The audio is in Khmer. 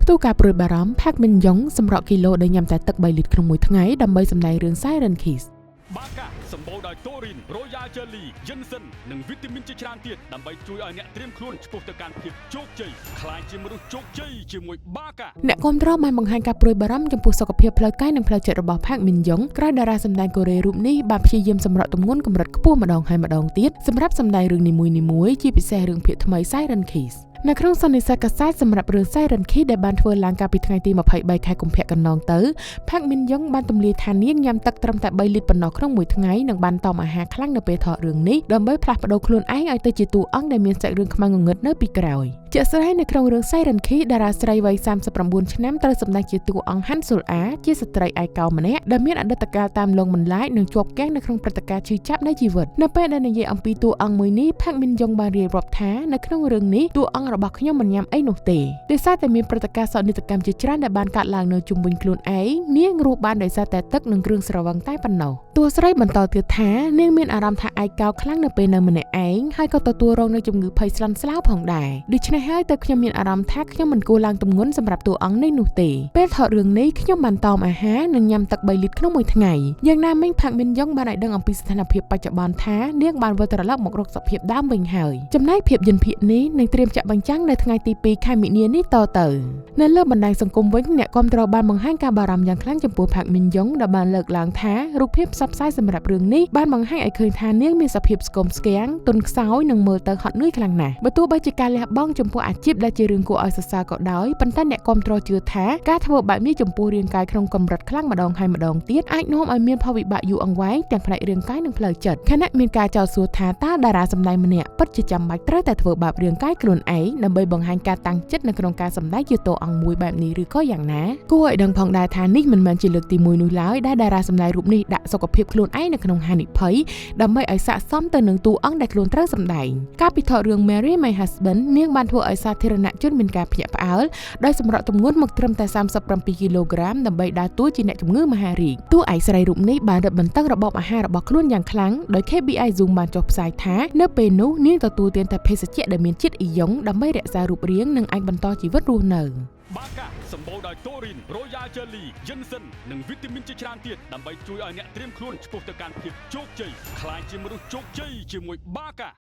ទូការព្រួយបារម្ភផាក់មិនយ៉ុងសម្រក់គីឡូដែលញ៉ាំតែទឹក3លីត្រក្នុងមួយថ្ងៃដើម្បីសម្ដែងរឿង Siren Kiss បាកាសម្បូរដោយតូរីន Royal Jelly Ginseng និងវីតាមីនជាច្រើនទៀតដើម្បីជួយឲ្យអ្នកត្រៀមខ្លួនឆ្ពោះទៅកាន់ភាពជោគជ័យខ្លាយជាមនុស្សជោគជ័យជាមួយបាកាអ្នកគាំទ្របានបង្ហាញការព្រួយបារម្ភចំពោះសុខភាពផ្លូវកាយនិងផ្លូវចិត្តរបស់ផាក់មិនយ៉ុងក្រោយតារាសម្ដែងកូរ៉េរូបនេះបានព្យាយាមសម្រក់ទម្ងន់កម្រិតខ្ពស់ម្ដងហើយម្ដងទៀតសម្រាប់សម្ដែងរឿងនីមួយៗជាពិសេសរឿងភាគថ្មី Siren Kissនៅក្នុងសន្និសីទកាសែតសម្រាប់រឿង Siren Kiss ដែលបានធ្វើឡើងកាលពីថ្ងៃទី23ខែកុម្ភៈកន្លងទៅផាក់មិនយ៉ុងបានទម្លាយថានាងញ៉ាំទឹកត្រឹមតែ3លីត្រប៉ុណ្ណោះក្នុងមួយថ្ងៃនិងបានតមអាហារខ្លាំងនៅពេលថតរឿងនេះដើម្បីផ្លាស់ប្ដូរខ្លួនឯងឲ្យទៅជាតួអង្គដែលមានសាច់រឿងខ្មៅងងឹតនៅពីក្រោយជាក់ស្ដែងនៅក្នុងរឿង Siren Kiss តារាស្រីវ័យ39ឆ្នាំត្រូវសម្ដែងជាតួអង្គហាន់ស៊ុលអាជាស្ត្រីឯកោម្នាក់ដែលមានអតីតកាលតាមលងបន្លាចនិងជាប់គាំងនៅក្នុងព្រឹត្តិការណ៍ឈឺចាប់នៃជីវិតនៅពេលដែលនិយាយអំពីតួអង្គមួយនេះផាក់មិនយ៉ុងបានរៀបរាប់ថានៅក្នុងរឿងនេះតួអង្គរបស់ខ្ញុំមិនញ៉ាំអីនោះទេដោយសារតែមានព្រឹត្តិការណ៍សោកនាដកម្មជាច្រើនដែលបានកើតឡើងនៅជុំវិញខ្លួនឯងនាងរស់បានដោយសារតែទឹកនិងគ្រឿងស្រវឹងតែប៉ុណ្ណោះតួស្រីបន្តទៀតថានាងមានអារម្មណ៍ថាឯកោខ្លាំងនៅពេលនៅម្នាក់ឯងហើយក៏ទទួលរងនឹងជំងឺភ័យស្លន់ស្លោផងដែរដូច្នេះហើយទៅខ្ញុំមានអារម្មណ៍ថាខ្ញុំមិនគួរឡើងទម្ងន់សម្រាប់តួអង្គនេះនោះទេពេលថតរឿងនេះខ្ញុំបានតមអាហារនិងញ៉ាំទឹក3លីត្រក្នុងមួយថ្ងៃយ៉ាងណាមិញផាក់មិនយ៉ុងបានឲ្យដឹងអំពីស្ថានភាពបច្ចុប្បន្នថានាងបានវិលត្រឡប់មករកសុខភាពដើមវិញហើយចំណែកភាពយន្តភាគនេះនឹងត្រៀមចាក់បញ្ចាំងនៅថ្ងៃទី2ខែមិនិនានេះតទៅនៅលើបណ្ដាញសង្គមវិញអ្នកគាំទ្របានបង្ហាញការបារម្ភយ៉ាងខ្លាំងចំពោះផាក់មិនយ៉ុងដែលបានលើកឡើងថារូបភាពផ្សព្វផ្សាយសម្រាប់រឿងនេះបានបង្ហាញឲ្យឃើញថានាងមានសភាពស្គមស្គាំងទន់ខ្សោយនិងមើលទៅហត់នឿយខ្លាំងណាស់បើទោះបីជាការលះបង់ចំពោះអាជីពដែលជារឿងគួរឲ្យសរសើរក៏ដោយប៉ុន្តែអ្នកគាំទ្រជឿថាការធ្វើបែបនេះចំពោះរាងកាយក្នុងកម្រិតខ្លាំងម្ដងហើយម្ដងទៀតអាចនាំឲ្យមានផលវិបាកយូរអង្វែងទាំងផ្នែករាងកាយនិងផ្លូវចិត្តខណៈមានការចោទសួរថាតើតារាសម្ដែងម្នាក់ពិតជាចាំបាច់ត្រូវតែធ្វើបាបរាងកាយខ្លួនឯងដើម្បីបង្ហាញការតាំងចិត្តនៅក្នុងការសម្ដែងជាតួអង្គមួយបែបនេះឬក៏យ៉ាងណាគួរឲ្យដឹងផងដែរថានេះមិនមែនជាលើកទី1នោះឡើយដែលតារាសម្ដែងរូបនេះដាក់សុខភាពខ្លួនឯងនៅក្នុងហានិភ័យដើម្បីឲ្យស័ក្តិសមទៅនឹងតួអង្គដែលខ្លួនត្រូវសម្ដែងកាលពីថតរឿង Marry My Husband នាងបានធ្វើឲ្យសាធារណជនមានការភ្ញាក់ផ្អើលដោយសម្រក់ទម្ងន់មកត្រឹមតែ37គីឡូក្រាមដើម្បីដើរតួជាអ្នកជំងឺមហារីកតួឯកស្រីរូបនេះបានរឹតបន្តឹងរបបអាហាររបស់ខ្លួនយ៉ាងខ្លាំងដោយ KBI Zoom បានចុះផ្សាយថានៅពេលនោះនាងទទួលទានតែភេសជ្ជៈដែលមានជាតិអ៊ីយ៉ុងដើម្បីរក្សារូបរាងនិងអាចបន្តជីវិតរស់នៅបាកាសម្បូរដោយតូរីន Royal Jelly Ginseng និងវីតាមីនជាច្រើនទៀតដើម្បីជួយឲ្យអ្នកត្រៀមខ្លួនឆ្ពោះទៅកាន់ភាពជោគជ័យខ្លាយជាមនុស្សជោគជ័យជាមួយបាកា